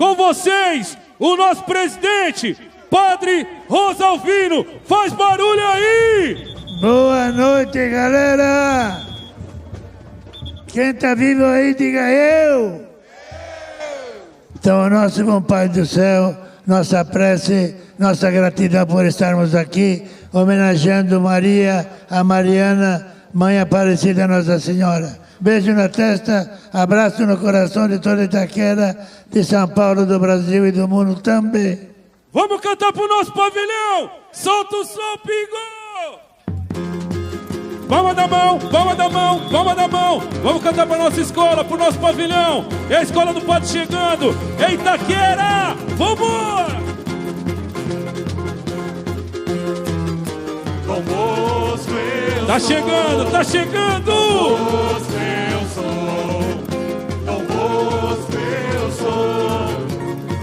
Com vocês, o nosso presidente, Padre Rosalvino. Faz barulho aí! Boa noite, galera! Quem tá vivo aí, diga eu! Então, nosso bom Pai do céu, nossa prece, nossa gratidão por estarmos aqui, homenageando Maria, a Mariana, Mãe Aparecida Nossa Senhora. Beijo na testa, abraço no coração de toda Itaquera, de São Paulo, do Brasil e do mundo também. Vamos cantar pro nosso pavilhão! Solta o som, Pingo! Palma da mão, palma da mão, palma da mão! Vamos cantar pra nossa escola, pro nosso pavilhão! É a escola do Padre chegando! É Itaquera! Vambora! Tá chegando, tá chegando! Eu sou, Dom Bosco eu sou,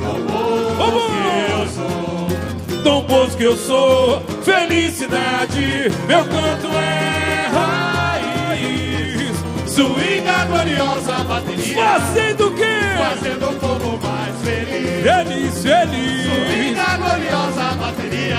Dom Bosco eu sou, Dom Bosco eu sou, felicidade, meu canto é raiz. swinga gloriosa bateria, Fazendo o quê? fazendo o povo mais feliz. Feliz, feliz. Swinga gloriosa bateria,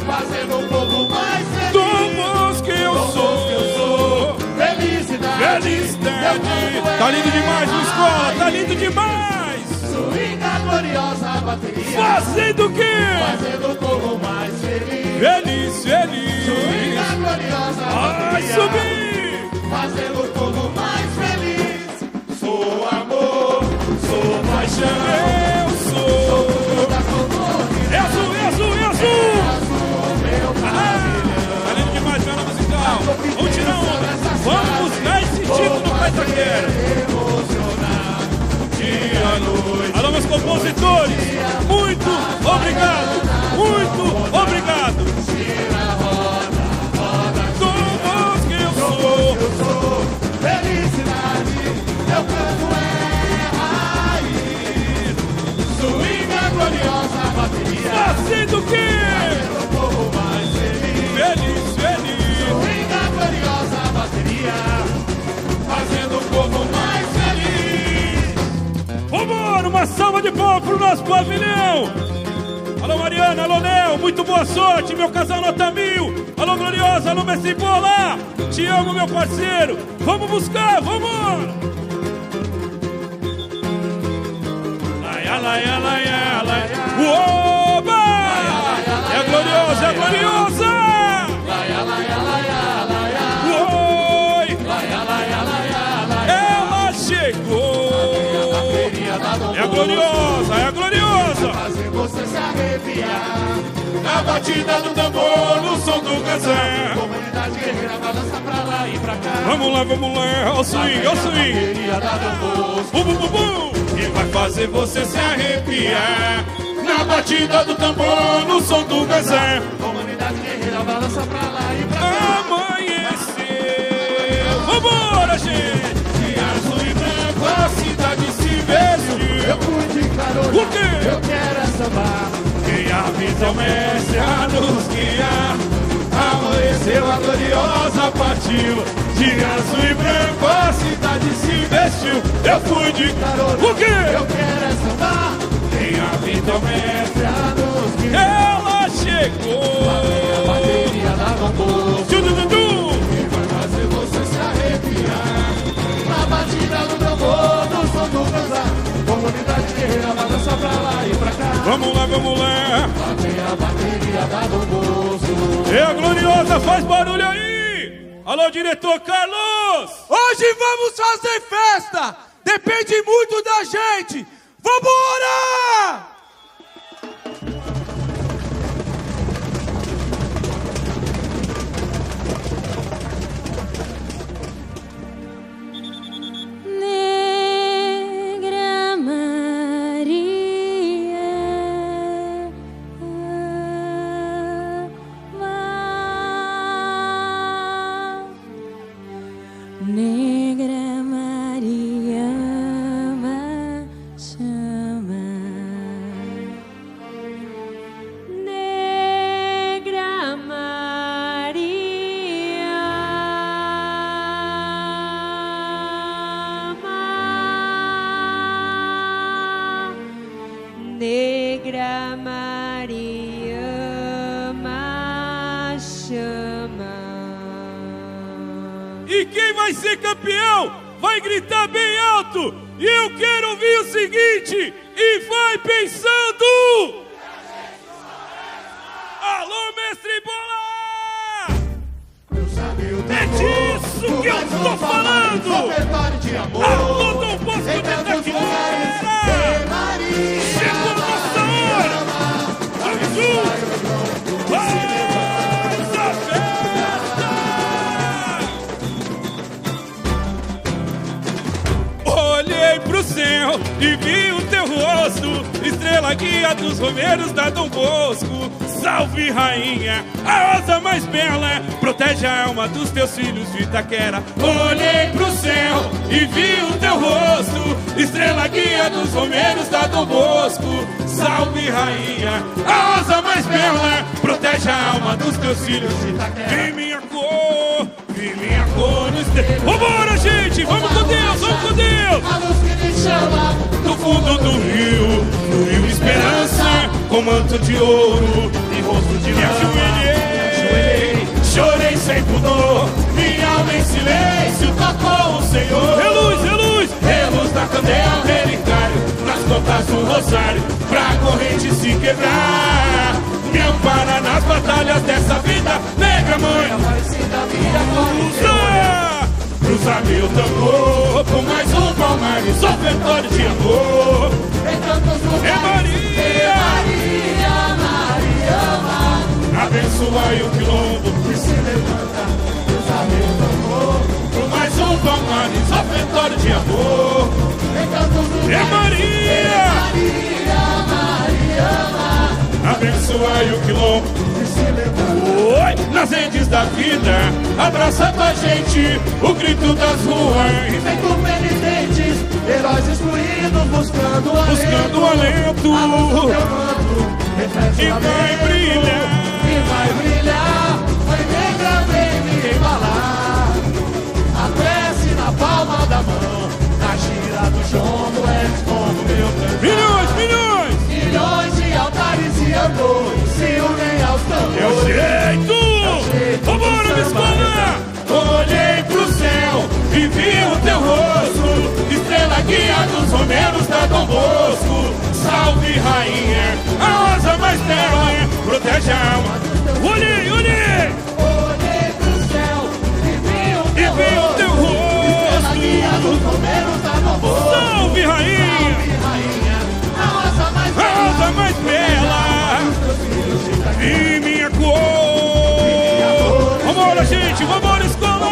fazendo o povo mais feliz. Dom Bosco eu sou, Felicidade, felicidade. meu canto é Tá lindo demais, minha escola, tá lindo demais. swinga gloriosa bateria, Fazendo o quê? fazendo o povo mais feliz. Feliz, feliz. Swinga gloriosa Ai, bateria, subir. fazendo o povo mais feliz. Sou amor, sou paixão, Eu sou. toda composição, É azul, é azul, é azul. meu Tá lindo demais, vela musical. Vamos tirar onda. Vamos buscar esse título no Pai Itaquera. emocionar, dia e noite. Alô, meus compositores. Muito obrigado. Muito obrigado. Dom Bosco eu sou. Eu sou felicidade, meu canto é raiz. Swinga gloriosa bateria, Fazendo o quê? o povo mais feliz. Feliz, feliz. Swinga gloriosa bateria, fazendo o povo mais feliz. Vambora, uma salva de palmas pro nosso pavilhão. Alô, Mariana, alô, Nel, muito boa sorte, meu casal nota 1000. Alô, Gloriosa, alô, Mestre Bola. Te amo, meu parceiro. Vamos buscar, vambora. Laia, laia, laia, laia. Oba! É a Gloriosa, é a Gloriosa. Laia, laia, laia, laia, Oi, laia, laia, laia, laia. ela chegou. Bateria da Dom É a Gloriosa, é a Gloriosa. fazer você se arrepiar. Na batida do tambor, no som do gazé. Comunidade guerreira balança pra lá e pra cá. Vamos lá, ao swing, ao swing. Bateria da Dom Bosco, Bum, bum, bum, bum. que vai fazer você se arrepiar. Na batida do tambor, no som do gazé. Comunidade guerreira balança pra lá e pra cá. Amanheceu. Vambora, gente. De azul e branco a cidade se vestiu. Eu fui de carona, O quê? eu quero é sambar. Quem avisa o mestre a nos guiar. Amanheceu, a gloriosa partiu. De azul e branco a cidade se vestiu. Eu fui de carona, O quê? eu quero é sambar. Quem avisa o mestre a nos guiar. Ela chegou. A bateria da Dom Bosco, Tchu, tchu, tchu, tchu. que vai fazer você se arrepiar. Na batida do tambor, no som do gazá. Comunidade guerreira balança pra lá e pra cá. Vamos lá, vamos lá. Vem a bateria da Dom Bosco. É a Gloriosa, faz barulho aí. Alô, diretor Carlos. Hoje vamos fazer festa! Depende muito da gente! Vambora! Negra Maria, Negra Maria, chama. Negra Mariama chama. E quem vai ser campeão vai gritar bem alto. E eu quero ouvir o seguinte. E vai pensando. Alô, mestre Bola! É disso que eu estou falando! Alô, Dom Bosco de Itaquera! Chegou nossa hora! Jesus! Faz a festa! Olhei pro céu e vi o teu rosto, estrela guia dos romeiros da Dom Bosco. Salve, rainha, a rosa mais bela, protege a alma dos teus filhos de Itaquera. Olhei pro céu e vi o teu rosto, estrela guia dos romeiros da Dom Bosco. Salve, rainha, a rosa mais bela, protege a alma dos teus filhos de Itaquera. Vi minha cor no estrela. Vambora, gente, vamos com Deus, vamos com Deus. A luz que me chama do fundo do rio, no rio esperança, com manto de ouro e rosto de lã. Me ajoelhei, chorei sem pudor, minha alma em silêncio tocou o Senhor. Reluz, reluz, reluz da candeia, relicário, nas contas do rosário, pra corrente se quebrar. Me ampara nas batalhas dessa vida, negra mãe, Aparecida minha cruza meu tambor, por mais um palmares, ofertório de amor. em tantos lugares. É Maria, Mariama, abençoai o quilombo que se levanta, cruza meu tambor. por mais um palmares, ofertório de amor. Em tantos lugares. É Maria, Mariama, abençoai o quilombo que se levanta. Oi, nas redes da vida, abraça com a gente o grito das ruas, Feito penitentes, heróis excluídos, buscando alento. buscando alento. A luz do teu manto reflete E o vai lamento. brilhar. E vai brilhar. Mãe negra, vem me embalar. A prece na palma da mão, na gira do jongo, é como meu cantar. Milhões, milhões, Milhões de altares e andores se unem aos é o tambores. jeito. Vambora, me escolha. Olhei pro céu e vi o teu rosto, estrela guia dos romeiros da Dom Bosco. Salve, rainha, a rosa mais bela, protege a alma. Olhei, olhei, Olhei pro céu e vi o e vi o teu estrela guia dos rosto. romeiros da Dom Bosco. Salve, rainha, Rainha, a rosa mais a rosa mais bela, e minha cor. Vambora, gente, vambora, escola.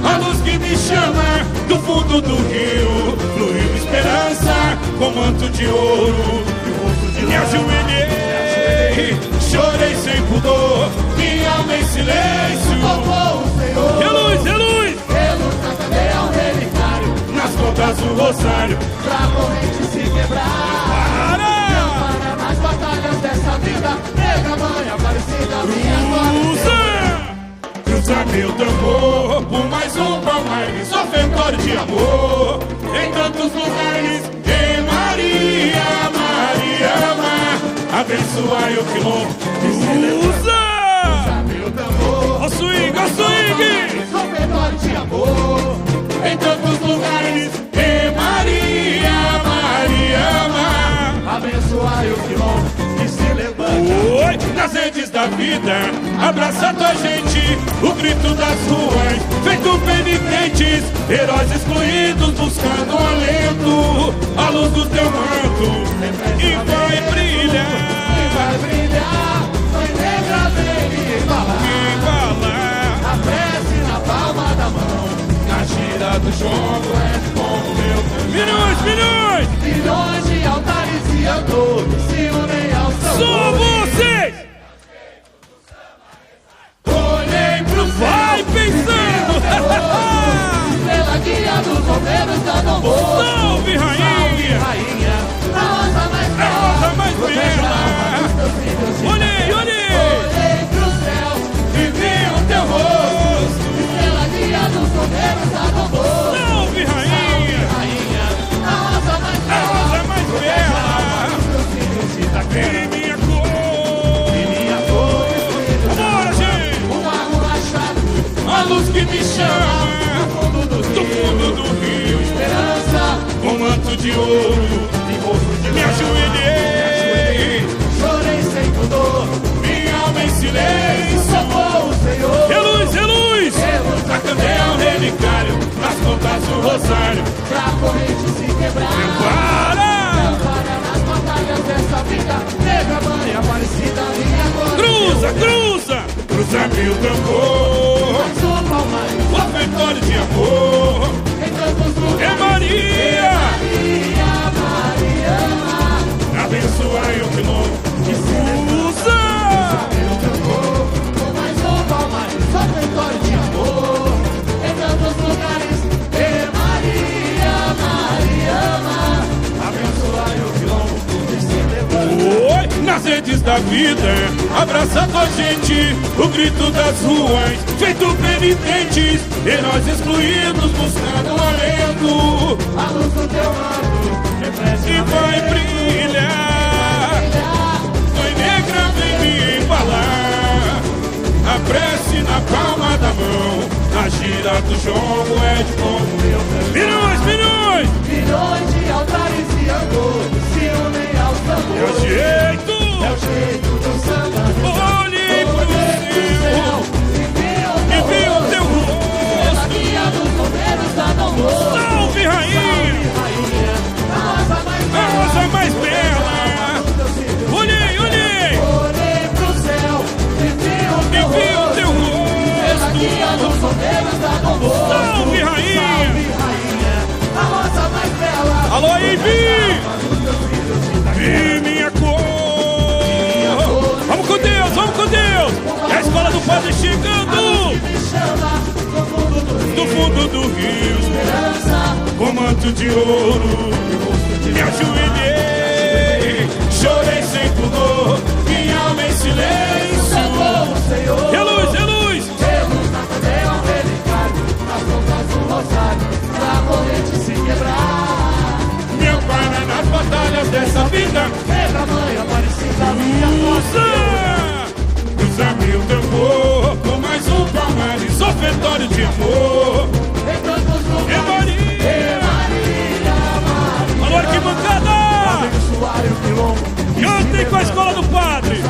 A luz que me chama do fundo do rio, fluiu esperança com manto de ouro e o rosto de lã. Me ajoelhei, chorei sem pudor, minha alma em silêncio. Tocou o Senhor. Reluz, reluz, Reluz na cadeia, um relicário, nas contas do rosário. pra corrente se quebrar. Para! Para nas batalhas dessa vida, negra mãe aparecida, minha Cruza! Cruza meu tambor, por mais um palmares, ofertório de amor. Em tantos lugares, em Maria, Mariama, abençoai o quilombo. Cruza! meu tambor. Ó swing, ó swing! Sofredor de amor. Em tantos lugares, em Maria, Mariama, Abençoai o quilombo que se levanta. oi, nas redes da vida, abraça tua gente, o grito das ruas, feito penitentes, heróis excluídos, buscando alento, a luz do teu manto, e vai brilhar, Vai brilhar, mãe negra vem me embalar. embalar, A prece na palma da mão, na gira do jogo, é como meu cantar. milhões, milhões, Milhões de altares e andores se unem aos só tambores. vocês, Olhei pro céu, vai pensando, pela guia dos romeiros da Dom Bosco. salve rainha, Rainha, a rosa mais a rosa mais proteja a alma bela, dos teus filhos de olhei, olhei, Olhei pro céu, e vi o teu rosto, pela guia dos romeiros da Dom Bosco. salve rainha, Rainha, a rosa mais a rosa mais bela, de ouro e rosto de me ajoelhei, chorei sem pudor, minha alma em silêncio, socorro, Senhor. Reluz, reluz! Reluz da candeia, um relicário, nas contas do rosário, pra corrente se quebrar. Para! Nas batalhas dessa vida, nega mãe Aparecida, minha glória. Cruza, cruza! Cruza meu tambor, sou palmar, ofertório de amor, em tantos lugares. É Maria! Maria, Maria, abençoai o quilombo que se Cruza! meu tambor, com mais um palmar, ofertório de amor, em tantos lugares. É Maria, Maria, abençoai o quilombo que se levanta. Oi, nas redes da vida, abraça com a gente o grito das ruas, feito penitentes, heróis excluídos buscando alento. A luz do teu manto reflete E vai brilhar, foi negra, vem me embalar. A prece na palma da mão, a gira do jogo é de como eu. Milhões, milhões! milhões de altares e andores se unem aos É o tambores. jeito! É o jeito do samba. Olhei pro céu e vi o teu rosto. Guia dos bombeiros da Dom Bosco. Salve, rainha! Rainha, a rosa mais A rosa mais bela! Olhei, olhei! olhei pro céu e vi o E teu vi o rosto. teu Guia rosto! dos bombeiros da Dom Bosco. Salve, rainha! Salve, rainha, a rosa mais bela. Alô, Ivi! Vi minha cor! Vamos com Deus, vamos com Deus! É a escola do padre chegando! Me chama do fundo do rio. Do fundo do rio, Esperança, com manto de ouro, me ajoelhei, chorei sem pudor, minha alma em silêncio. socorro, Senhor. Reluz, reluz! Reluz na cadeia, um relicário, nas contas do rosário, pra corrente se quebrar. Me ampara nas batalhas dessa vida. Nega mãe Aparecida, minha Usa! Usa meu tambor, com mais um palmares, ofertório de amor. em tantos É lugares. Maria! Maria, Maria, Alô, arquibancada! abençoai o quilombo. Cantem com a escola do padre!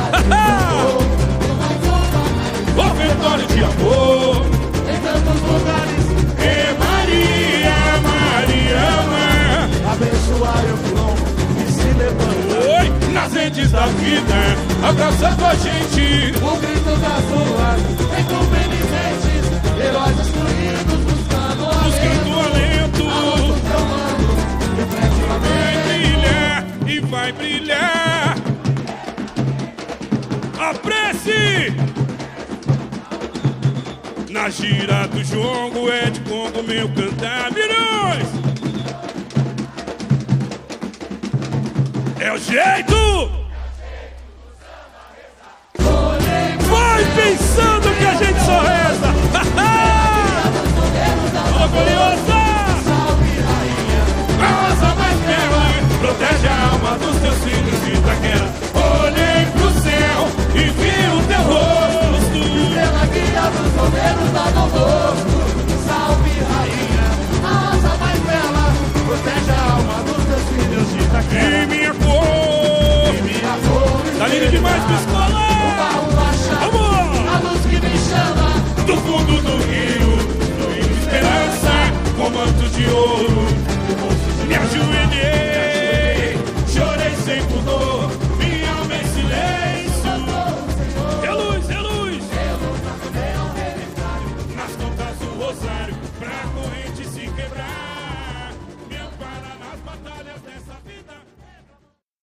Ofertório de amor. Em tantos lugares, É Maria, Maria, abençoai o quilombo que se levanta. oi, nas redes da vida, abraça com a gente. O grito das ruas, entre os penitentes, heróis excluídos buscando Buscando alento, teu mando, reflete uma vai brilhar e vai brilhar. A prece na gira do jogo é de Congo, meu cantar. Milhões! É o jeito! Vai pensando